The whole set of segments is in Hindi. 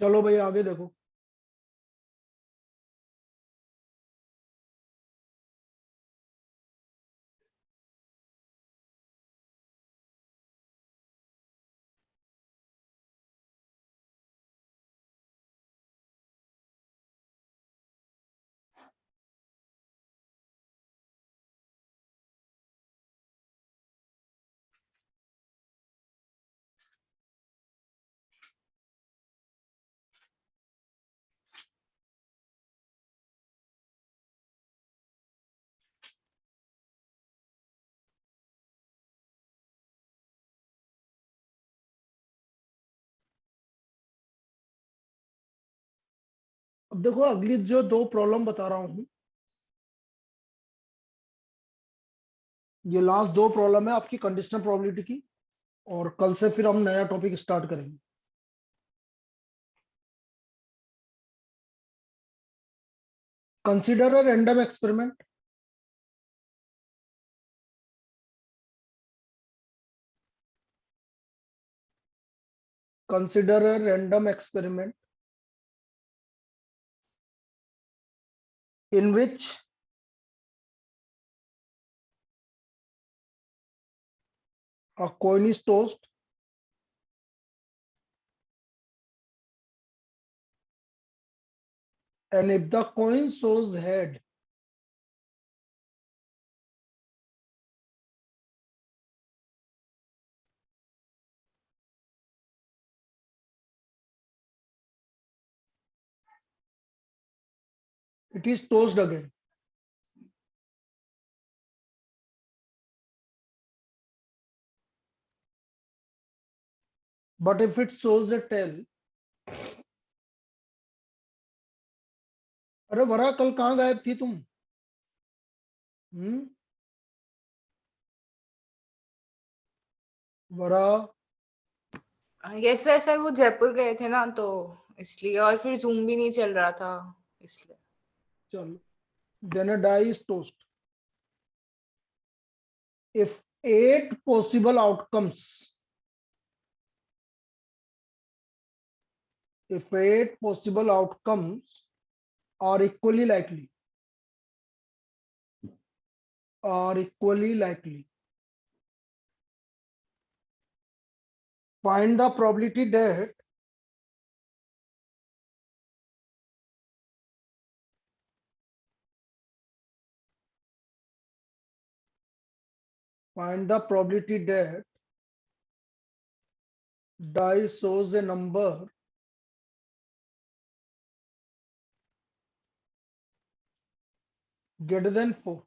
चलो भाई आगे देखो। अब देखो अगली जो दो प्रॉब्लम बता रहा हूं, ये लास्ट दो प्रॉब्लम है आपकी कंडीशनल प्रोबेबिलिटी की, और कल से फिर हम नया टॉपिक स्टार्ट करेंगे। Consider a random experiment. Consider a random experiment in which a coin is tossed and if the coin shows head, it is tossed again. But if it shows a tail, अरे वरा कल कहाँ गायब थी तुम? वरा यस सर, सर वो जयपुर गए थे ना तो इसलिए, और फिर जूम भी नहीं चल रहा था इसलिए। चलो, then a die is tossed. If 8 possible outcomes, if 8 possible outcomes are equally likely, find the probability that die shows a number greater than 4.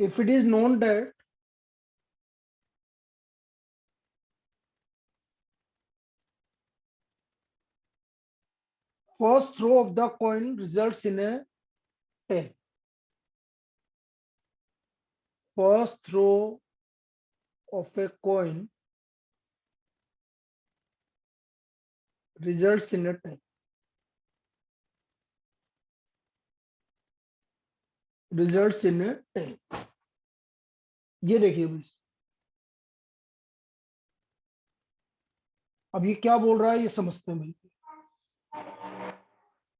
If it is known that first throw of the coin results in a tail, first throw of a coin results in a tail, results in a tail. ये देखिए भाई, अब ये क्या बोल रहा है ये समझते हैं भाई।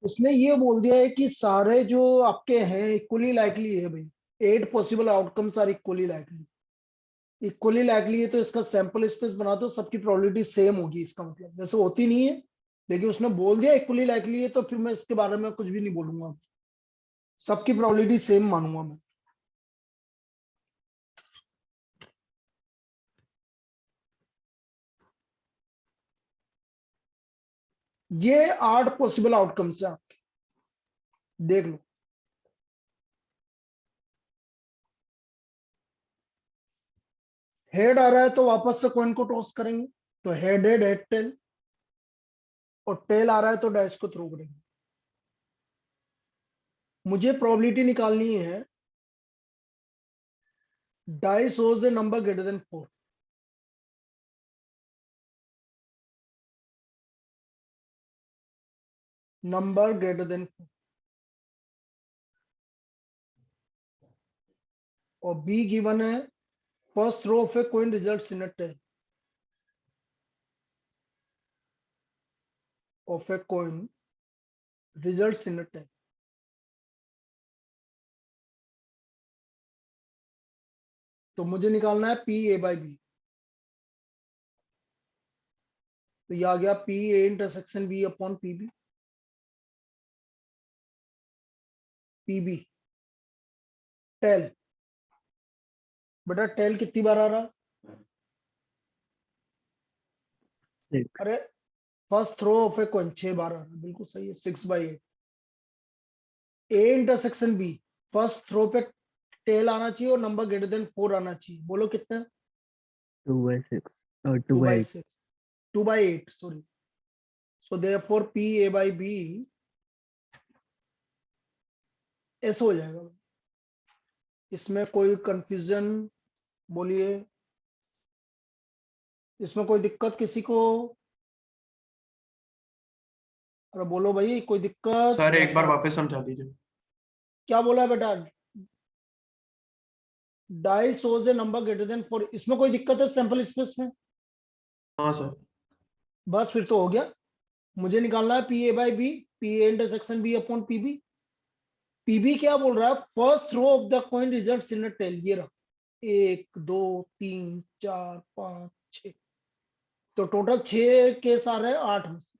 इसने ये बोल दिया है कि सारे जो आपके हैं इक्वली लाइकली है भाई, 8 possible outcomes are equally likely. Equally likely है तो इसका सैंपल स्पेस बना दो, सबकी प्रोबेबिलिटी सेम होगी, इसका मतलब वैसे होती नहीं है, लेकिन उसने बोल दिया इक्वली लाइकली है तो फिर मैं इसके बारे में कुछ भी नहीं बोलूंगा, सबकी प्रोबेबिलिटी सेम मानूंगा मैं। ये 8 पॉसिबल आउटकम्स है आपके, देख लो। हेड आ रहा है तो वापस से कॉइन को टॉस करेंगे, तो हेड हेड हेड टेल, और टेल आ रहा है तो डाइस को थ्रो करेंगे। मुझे प्रोबेबिलिटी निकालनी है die shows a number greater than 4, number greater than 4। और बी गिवन है first throw of a coin results in a tail of a coin results in a tail. तो मुझे निकालना है पी ए बाई बी। तो ये आ गया P A intersection B upon P B. P B tail, बेटा टेल कितनी बार आ रहा? सिक्स। अरे first throw of a coin 6 बार आ रहा है, बिल्कुल सही है, 6/8। A intersection B, first throw पे टेल आना चाहिए और नंबर ग्रेटर देन 4 आना चाहिए। बोलो कितना? 2/6 और 2 by 2/8। 6, 2/8 sorry. So therefore P A by B ऐसे हो जाएगा। इसमें कोई कंफ्यूजन? बोलिए, इसमें कोई दिक्कत किसी को? अरे बोलो भाई, कोई दिक्कत? सर एक बार वापस समझा दीजिए। क्या बोला बेटा? Die shows a number greater than 4, इसमें कोई दिक्कत है सैंपल स्पेस में? हाँ सर। बस फिर तो हो गया। मुझे निकालना है P A by B, P A intersection B upon P B. PB क्या बोल रहा है? First throw of the coin results in a tail. ये रहा 1 2 3 4 5 6, तो टोटल 6 केस आ रहे हैं 8 में से।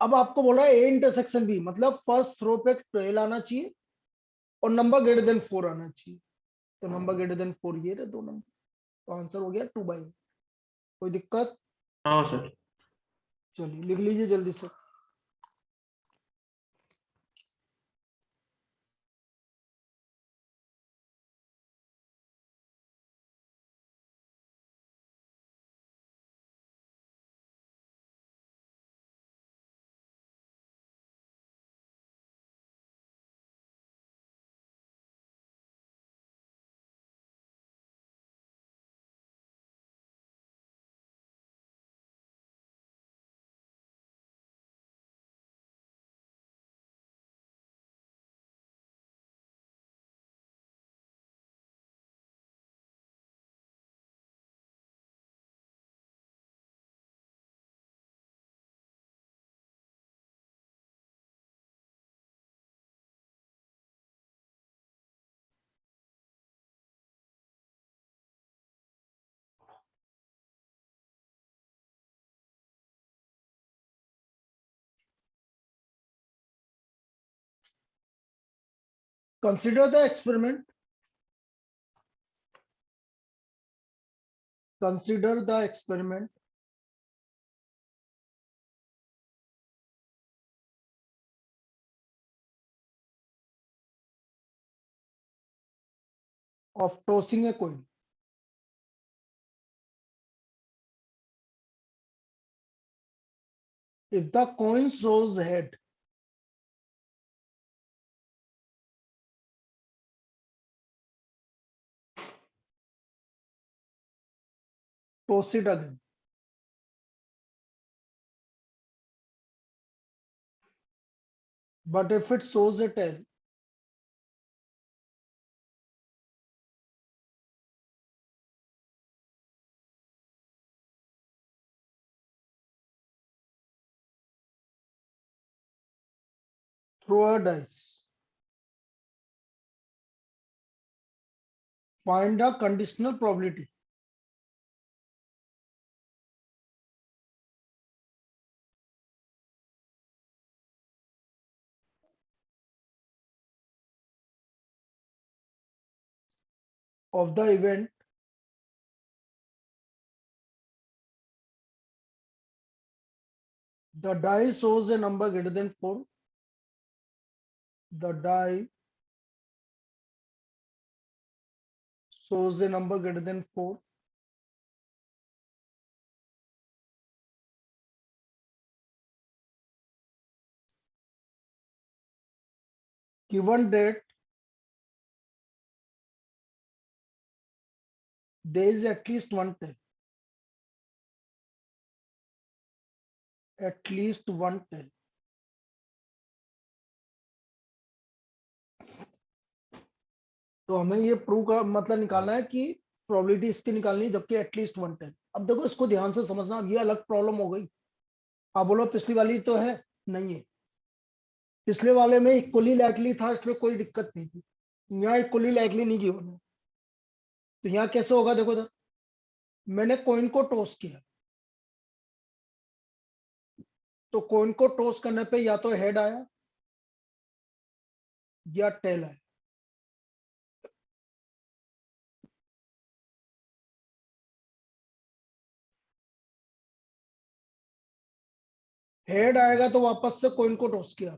अब आपको बोल रहा है ए इंटरसेक्शन बी, मतलब फर्स्ट रो पे 12 आना चाहिए और नंबर ग्रेटर देन 4 आना चाहिए। तो नंबर ग्रेटर देन 4 ये रहे दो नंबर। तो आंसर हो गया 2/8। कोई दिक्कत? हाँ सर। चलिए लिख लीजिए जल्दी से। Consider the experiment. Consider the experiment of tossing a coin. If the coin shows head, toss it again. But if it shows a tail, throw a dice. Find a conditional probability of the event the die shows a number greater than 4. The die shows a number greater than 4. Given that there is at least one tail. At least one tail. तो हमें ये प्रूव कर मतलब निकालना है कि प्रोबेबिलिटी इसकी निकालनी है, जबकि एटलीस्ट 110। अब देखो इसको ध्यान से समझना, अब ये अलग प्रॉब्लम हो गई। आप बोलो पिछली वाली तो है, नहीं है। पिछले वाले में इक्वली लाइकली था, इसलिए कोई दिक्कत नहीं थी। यहाँ इक्वली लाइकली नहीं गिवन है, तो यहाँ कैसे होगा? देखो तो, मैंने कॉइन को टॉस किया, तो कॉइन को टॉस करने पे या तो हेड आया या टेल आया। हेड आएगा तो वापस से कॉइन को टॉस किया,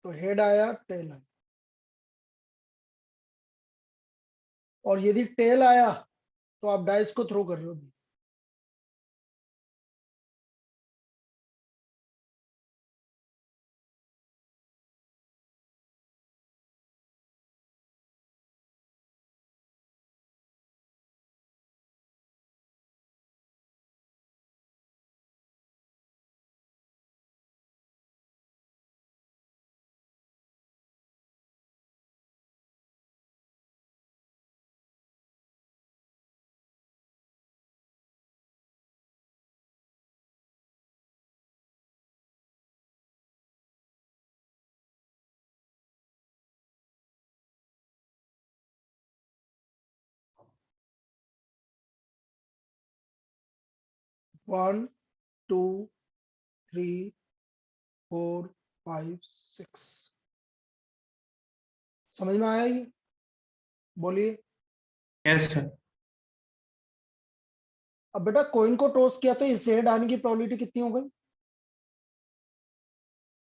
तो हेड आया टेल आया। और यदि टेल आया तो आप डाइस को थ्रो कर रहे हो। One, two, three, 4, 5, 6। समझ में आया ये? बोलिए। Yes sir. अब बेटा कॉइन को टॉस किया तो इस हेड आने की प्रोबेबिलिटी कितनी हो गई?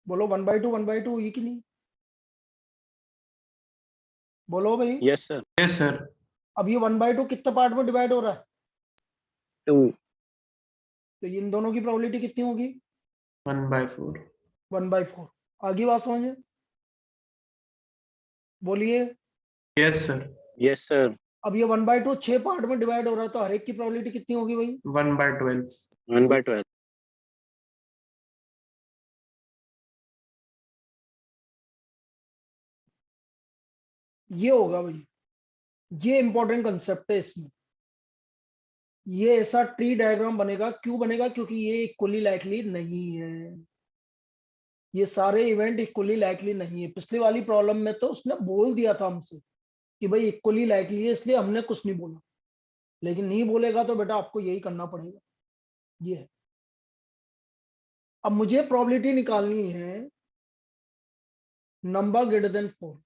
बोलो 1/2 1/2 हुई कि नहीं? बोलो भाई। Yes sir. Yes sir. अब ये 1/2 कितने पार्ट में डिवाइड हो रहा है? 2। तो इन दोनों की प्रोबेबिलिटी कितनी होगी? 1/4। 1/4। आगे बात समझे? बोलिए। Yes sir. Yes sir. अब ये 1/2 6 पार्ट में डिवाइड हो रहा है, तो हर एक की प्रोबेबिलिटी कितनी होगी भाई? 1/12। 1/12। ये होगा भाई, ये इंपॉर्टेंट कंसेप्ट है इसमें। ये ऐसा ट्री डायग्राम बनेगा। क्यों बनेगा? क्योंकि ये इक्वली लाइकली नहीं है। ये सारे इवेंट इक्वली लाइकली नहीं है। पिछली वाली प्रॉब्लम में तो उसने बोल दिया था हमसे कि भाई इक्वली लाइकली है, इसलिए हमने कुछ नहीं बोला। लेकिन नहीं बोलेगा तो बेटा आपको यही करना पड़ेगा। ये है। अब मुझे प्रोबेबिलिटी निकालनी है number greater than 4।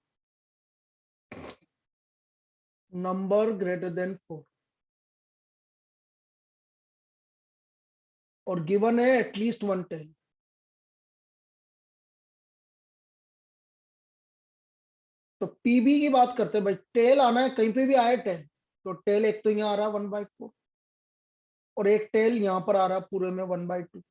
Number greater than 4 और गिवन है एटलीस्ट 110। तो पीबी की बात करते हैं भाई। टेल आना है, कहीं पे भी आए टेल, तो टेल एक तो यहाँ आ रहा है 1/4 और एक टेल यहां पर आ रहा है पूरे में 1/2।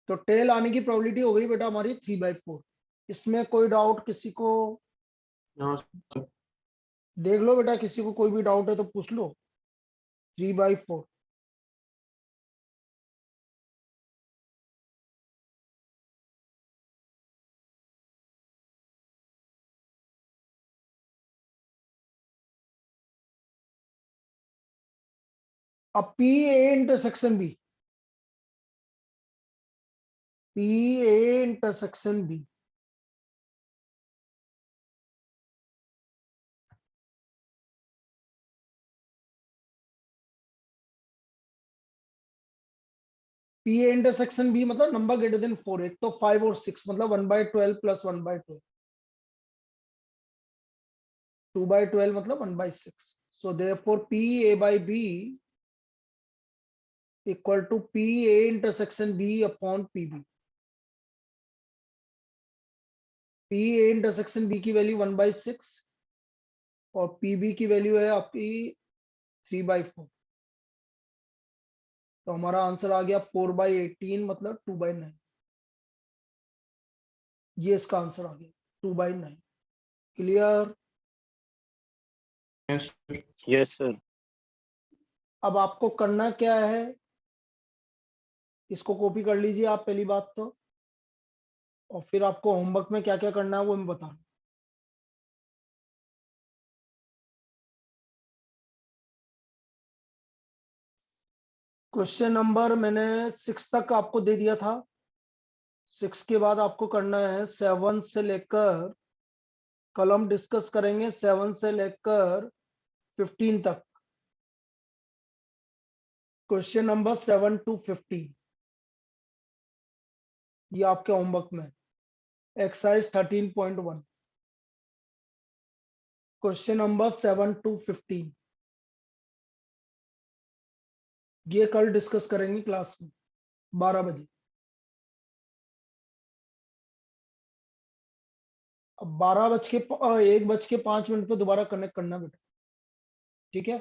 तो टेल आने की प्रोबेबिलिटी हो गई बेटा हमारी 3/4। इसमें कोई डाउट किसी को? No sir. देख लो बेटा, किसी को कोई भी डाउट है तो पूछ लो। 3/4। अब P A intersection B, P A intersection B, P A intersection B मतलब नंबर ग्रेटर देन 4। एक तो 5 और 6 मतलब 1/12 प्लस 1/12, 2/12 मतलब 1/6। So therefore P A by B equal to P A intersection B upon P B. P A intersection B की वैल्यू 1/6 और पी बी की वैल्यू है आपकी 3/4। तो हमारा आंसर आ गया 4/18 मतलब 2/9। ये इसका आंसर आ गया 2/9। Clear? Yes, sir. Yes, sir. अब आपको करना क्या है, इसको कॉपी कर लीजिए आप पहली बात तो, और फिर आपको होमवर्क में क्या क्या करना है वो मैं बता रहा हूं। क्वेश्चन नंबर मैंने 6 तक आपको दे दिया था। 6 के बाद आपको करना है 7 से लेकर, कल हम डिस्कस करेंगे 7 से लेकर 15 तक। क्वेश्चन नंबर 7 to 15 ये आपके होमवर्क में, एक्सरसाइज 13.1। क्वेश्चन नंबर 7 to 15 ये कल डिस्कस करेंगे क्लास में 12 बजे। अब 1 बज के 5 मिनट पे दोबारा कनेक्ट करना बेटा, ठीक है।